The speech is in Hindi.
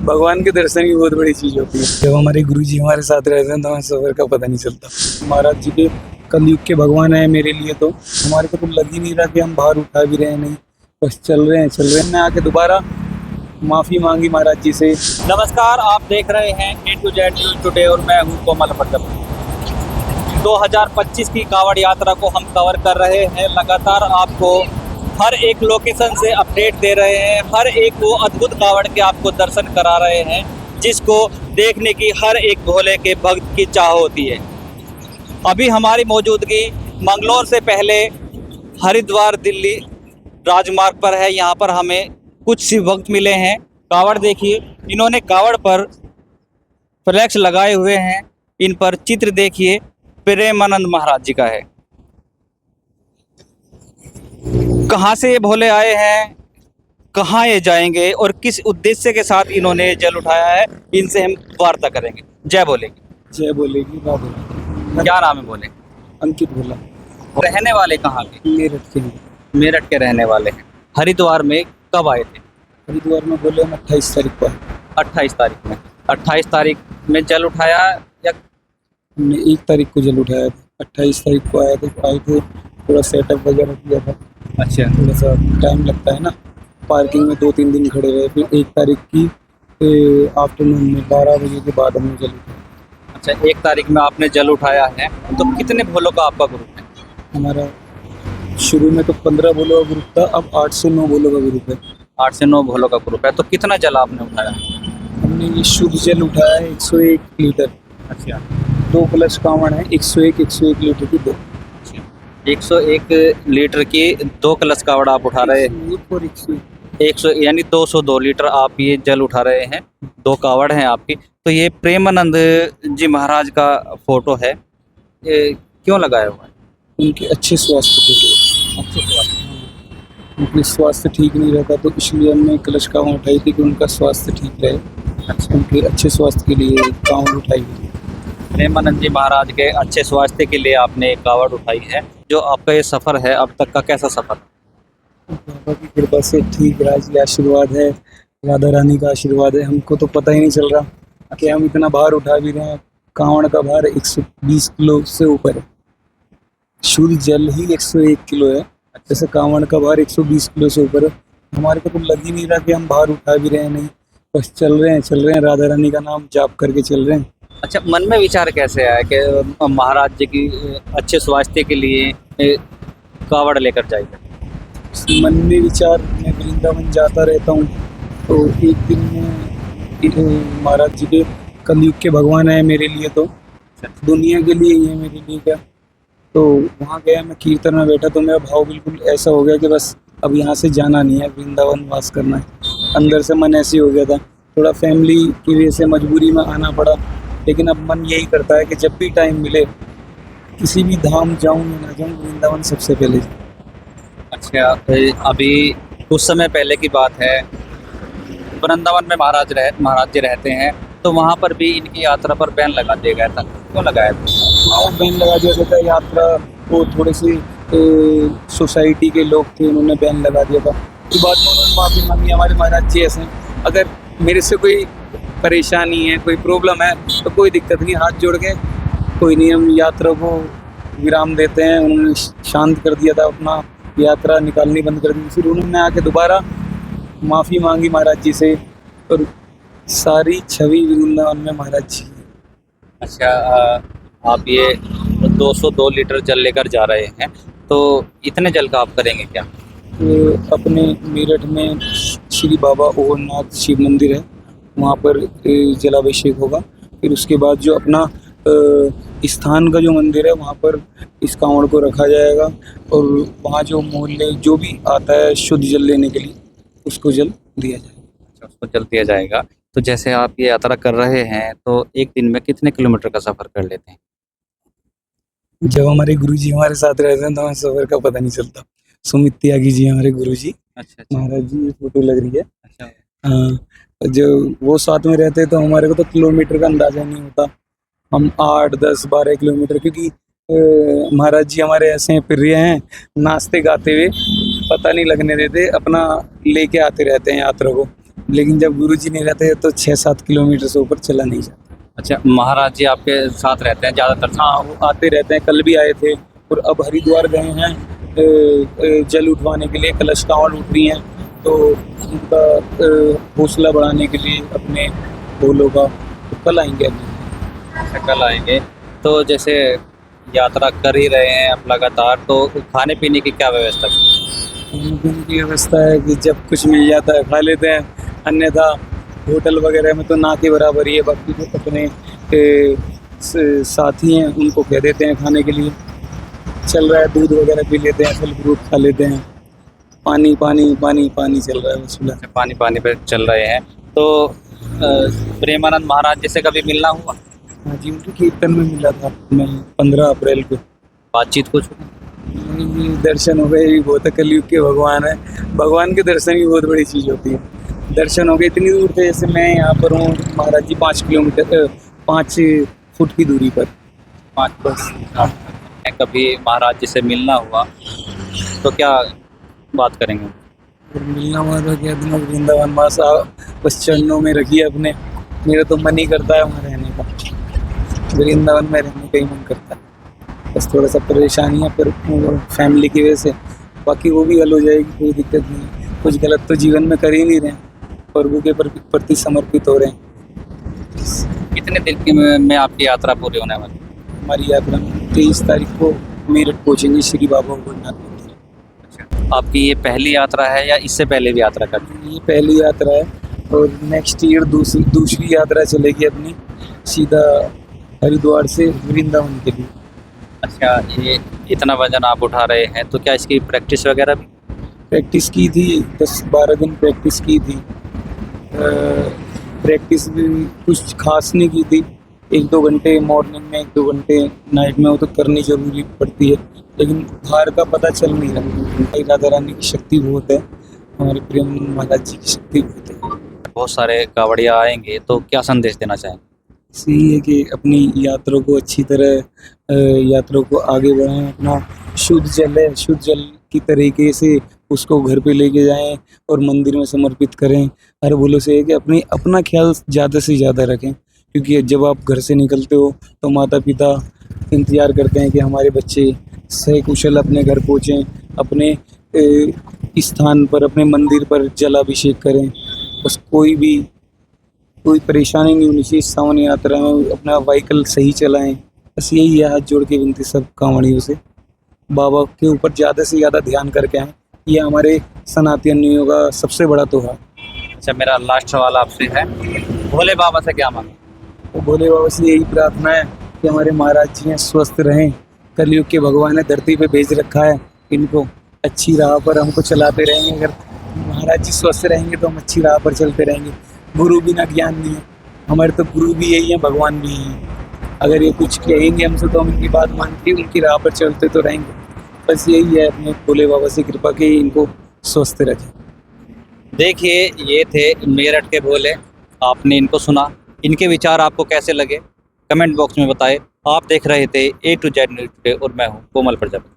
भगवान के दर्शन की बहुत बड़ी चीज होती है। जब हमारे गुरुजी हमारे साथ रहते हैं तो हमें सफर का पता नहीं चलता। महाराज जी के कलयुग के भगवान है मेरे लिए, तो हमारे को तो लग ही नहीं रहा कि हम बाहर उठा भी रहे हैं, नहीं बस चल रहे हैं। मैं आके दोबारा माफी मांगी महाराज जी से। नमस्कार, आप देख रहे हैं A to Z news today और मैं हूं कोमल पट्टम। 2025 की कांवड़ यात्रा को हम कवर कर रहे हैं। लगातार आपको हर एक लोकेशन से अपडेट दे रहे हैं, हर एक वो अद्भुत कांवड़ के आपको दर्शन करा रहे हैं जिसको देखने की हर एक भोले के भक्त की चाह होती है। अभी हमारी मौजूदगी मंगलौर से पहले हरिद्वार दिल्ली राजमार्ग पर है। यहाँ पर हमें कुछ शिव भक्त मिले हैं। कावड़ देखिए, इन्होंने कावड़ पर फ्लैक्स लगाए हुए हैं। इन पर चित्र देखिए, प्रेमानंद महाराज जी का है। कहाँ से ये भोले आए हैं, कहाँ ये जाएंगे और किस उद्देश्य के साथ इन्होंने जल उठाया है, इनसे हम वार्ता करेंगे। जय भोले की। जय बोलेगी ना बोलेगी। क्या नाम है भोले? अंकित भोला। रहने वाले कहाँ के? मेरठ के हैं। मेरठ के रहने वाले हैं। हरिद्वार में कब आए थे? हरिद्वार में बोले हम 28 तारीख को आए। 28 तारीख में। 28 तारीख में जल उठाया या हमने 1 तारीख को जल उठाया था। 28 तारीख को आए थे, थोड़ा सेटअप वगैरह किया था। अच्छा, थोड़ा सा टाइम लगता है ना, पार्किंग में 2-3 दिन खड़े रहे। फिर 1 तारीख की आफ्टरनून में 12 बजे के बाद हमने जल उठाया। अच्छा, 1 तारीख में आपने जल उठाया है। तो कितने भोलों का आपका ग्रुप है? हमारा शुरू में तो 15 भोलों का ग्रुप था, अब 8 से 9 भोलों का ग्रुप है। 8 से 9 भोलों का ग्रुप है। तो कितना जल आपने उठाया? हमने ये शुद्ध जल उठाया है 101 लीटर। अच्छा, 2 प्लस कांवड़ है, 101 लीटर की 2। 101 लीटर की 2 कलश कावड़ आप उठा रहे हैं। 100 यानी 202 लीटर आप ये जल उठा रहे हैं। 2 कावड़ हैं आपकी। तो ये प्रेमानंद जी महाराज का फोटो है, ये क्यों लगाया हुआ है? उनके अच्छे स्वास्थ्य के लिए। अच्छे स्वास्थ्य। उनके स्वास्थ्य ठीक नहीं रहता तो इसलिए हमने कलश कांवड़ उठाई थी कि उनका स्वास्थ्य ठीक रहे। अच्छा, उनके अच्छे स्वास्थ्य के लिए कांवड़ उठाई थी। प्रेमानंद जी महाराज के अच्छे स्वास्थ्य के लिए आपने कावड़ उठाई है। जो आपका ये सफ़र है अब तक का, कैसा सफ़र? बाबा की कृपा से ठीक, राज का आशीर्वाद है, राधा रानी का आशीर्वाद है। हमको तो पता ही नहीं चल रहा कि हम इतना भार उठा भी रहे हैं। कांवड़ का भार 120 किलो से ऊपर है। शुद्ध जल ही 101 किलो है, जैसे कांवड़ का भार 120 किलो से ऊपर है। हमारे को तो लग ही नहीं रहा कि हम भार उठा भी रहे हैं, नहीं बस चल रहे हैं। राधा रानी का नाम जाप करके चल रहे हैं। अच्छा, मन में विचार कैसे आया कि महाराज जी की अच्छे स्वास्थ्य के लिए कावड़ लेकर जाइए? मन में विचार, मैं वृंदावन जाता रहता हूँ तो एक दिन में महाराज जी के कलयुग के भगवान है मेरे लिए, तो दुनिया के लिए ही है मेरे लिए क्या। तो वहाँ गया, मैं कीर्तन में बैठा तो मेरा भाव बिल्कुल ऐसा हो गया कि बस अब यहाँ से जाना नहीं है, वृंदावन वास करना है। अंदर से मन ऐसे हो गया था। थोड़ा फैमिली की वजह से मजबूरी में आना पड़ा, लेकिन अब मन यही करता है कि जब भी टाइम मिले किसी भी धाम जाऊँ या ना जाऊँ, वृंदावन सबसे पहले जाऊँ। अच्छा, अभी कुछ समय पहले की बात है, वृंदावन में महाराज जी रहते हैं, तो वहाँ पर भी इनकी यात्रा पर बैन लगा दिया गया था। क्यों लगाया था? और बैन लगा दिया था यात्रा को, थोड़े से सोसाइटी के लोग थे, उन्होंने बैन लगा दिया था। उसके बाद में उन्होंने माफ़ी मांगी। हमारे महाराज जी ऐसे हैं, अगर मेरे से कोई परेशानी है, कोई प्रॉब्लम है तो कोई दिक्कत नहीं, हाथ जोड़ के कोई नहीं, हम यात्रा को विराम देते हैं। उन्होंने शांत कर दिया था, अपना यात्रा निकालनी बंद कर दी। फिर उन्होंने आके दोबारा माफ़ी मांगी महाराज जी से, और सारी छवि वृंदावन में महाराज जी। अच्छा, आप ये 202 लीटर जल लेकर जा रहे हैं, तो इतने जल का आप करेंगे क्या? तो अपने मेरठ में श्री बाबा ओहरनाथ शिव मंदिर है, वहाँ पर जलाभिषेक होगा। फिर उसके बाद जो अपना स्थान का जो मंदिर है वहाँ पर इस कांवड़ को रखा जाएगा, और वहाँ जो मोहल्ले जो भी आता है शुद्ध जल लेने के लिए उसको जल दिया जाएगा। अच्छा, उसको जल दिया जाएगा। तो जैसे आप ये यात्रा कर रहे हैं तो एक दिन में कितने किलोमीटर का सफ़र कर लेते हैं? जब हमारे गुरुजी हमारे साथ रहते हैं तो हमें सफ़र का पता नहीं चलता। सुमित त्यागी जी हमारे गुरुजी। अच्छा अच्छा। महाराज जी फोटो लग रही है। अच्छा, हाँ, जो वो साथ में रहते तो हमारे को तो किलोमीटर का अंदाजा नहीं होता। हम 8, 10, 12 किलोमीटर, क्योंकि महाराज जी हमारे ऐसे प्रिय हैं, नाचते गाते हुए पता नहीं लगने देते, अपना लेके आते रहते हैं यात्रा को। लेकिन जब गुरुजी नहीं रहते तो 6-7 किलोमीटर से ऊपर चला नहीं जाता। अच्छा, महाराज जी आपके साथ रहते हैं ज़्यादातर? हाँ, वो आते रहते हैं, कल भी आए थे और अब हरिद्वार गए हैं जल उठवाने के लिए, कलश कांवड़ उठ रही हैं, तो उनका हौसला बढ़ाने के लिए अपने भोलों का, तो कल आएंगे अभी। अच्छा, कल आएंगे। तो जैसे यात्रा कर ही रहे हैं आप लगातार, तो खाने पीने की क्या व्यवस्था है? खाने पीने की व्यवस्था है कि जब कुछ मिल जाता है खा लेते हैं, अन्यथा होटल वगैरह में तो ना के बराबर ही है। बाकी जो अपने साथी हैं उनको कह देते हैं खाने के लिए, चल रहा है, दूध वगैरह पी लेते हैं, फल फ्रूट खा लेते हैं, पानी पानी पानी पानी चल रहा है बस फिलहाल। अच्छा, पानी पानी पे चल रहे हैं। तो प्रेमानंद महाराज जी से कभी मिलना हुआ? हाँ जी, उनके कीर्तन में मिला था मैं 15 अप्रैल को। बातचीत कुछ? ये दर्शन हो गए, ये बहुत कलयुग के भगवान है। भगवान के दर्शन भी बहुत बड़ी चीज़ होती है। दर्शन हो गए, इतनी दूर थे, जैसे मैं यहाँ पर हूँ, महाराज जी 5 किलोमीटर 5 फुट की दूरी पर। 5 बस कभी महाराज जी से मिलना हुआ तो क्या बात करेंगे? और मिलना हुआ तो क्या दिन वृंदावन मास बस चरणों में रखिए अपने। मेरा तो मन ही करता है वहाँ रहने का, वृंदावन में रहने का ही मन करता है। बस थोड़ा सा परेशानी है पर फैमिली की वजह से, बाकी वो भी हल हो जाएगी, कोई दिक्कत नहीं है। कुछ गलत तो जीवन में कर ही नहीं रहे हैं, प्रभु के प्रति समर्पित हो रहे हैं। कितने दिन की में आपकी यात्रा पूरी होने वाली? हमारी यात्रा 23 तारीख को मेरठ पहुँचेंगे श्री बाबा भोलेनाथ मंदिर। अच्छा, आपकी ये पहली यात्रा है या इससे पहले भी यात्रा कर? ये पहली यात्रा है और नेक्स्ट ईयर दूसरी यात्रा चलेगी अपनी सीधा हरिद्वार से वृंदावन के लिए। अच्छा, ये इतना वजन आप उठा रहे हैं तो क्या इसकी प्रैक्टिस वगैरह भी? प्रैक्टिस की थी, 10-12 दिन प्रैक्टिस की थी। प्रैक्टिस भी कुछ खास नहीं की थी, 1-2 घंटे मॉर्निंग में, 1-2 घंटे नाइट में, वो तो करनी जरूरी पड़ती है, लेकिन भार का पता चल नहीं रहा। राधा रानी की शक्ति बहुत है, हमारे प्रेम महाराज जी की शक्ति बहुत है। बहुत सारे कावड़िया आएंगे तो क्या संदेश देना चाहेंगे? यही है कि अपनी यात्रा को अच्छी तरह यात्रा को आगे बढ़ाएं। अपना शुद्ध जल है, शुद्ध जल की तरीके से उसको घर पे लेके जाएं और मंदिर में समर्पित करें। हर भूलों से है कि अपना ख्याल ज़्यादा से ज़्यादा रखें, क्योंकि जब आप घर से निकलते हो तो माता पिता इंतज़ार करते हैं कि हमारे बच्चे सही कुशल अपने घर पहुँचें, अपने स्थान पर, अपने मंदिर पर जलाभिषेक करें। बस कोई परेशानी नहीं होनी चाहिए सावन यात्रा में, अपना व्हीकल सही चलाएं। बस यही है, हाथ जोड़ के विनती सब कांवड़ियों से, बाबा के ऊपर ज़्यादा से ज़्यादा ध्यान करके आएँ। ये हमारे सनातनियों का सबसे बड़ा त्योहार। अच्छा, मेरा लास्ट सवाल आपसे है, भोले बाबा से क्या मांगे? तो भोले बाबा से यही प्रार्थना है कि हमारे महाराज जी हैं स्वस्थ रहें, कलयुग के भगवान है, धरती पे भेज रखा है, इनको अच्छी राह पर हमको चलाते रहेंगे। अगर महाराज जी स्वस्थ रहेंगे तो हम अच्छी राह पर चलते रहेंगे। गुरु बिना ज्ञान नहीं है, हमारे तो गुरु भी यही है, भगवान भी यही है। अगर ये कुछ कहेंगे हमसे तो हम इनकी बात मान के उनकी राह पर चलते तो रहेंगे। बस यही है, अपने भोले बाबा से कृपा की इनको स्वस्थ रखें। देखिए, ये थे मेरठ के भोले, आपने इनको सुना, इनके विचार आपको कैसे लगे कमेंट बॉक्स में बताएं। आप देख रहे थे A to Z न्यूज़ पे और मैं हूँ कोमल प्रजापति।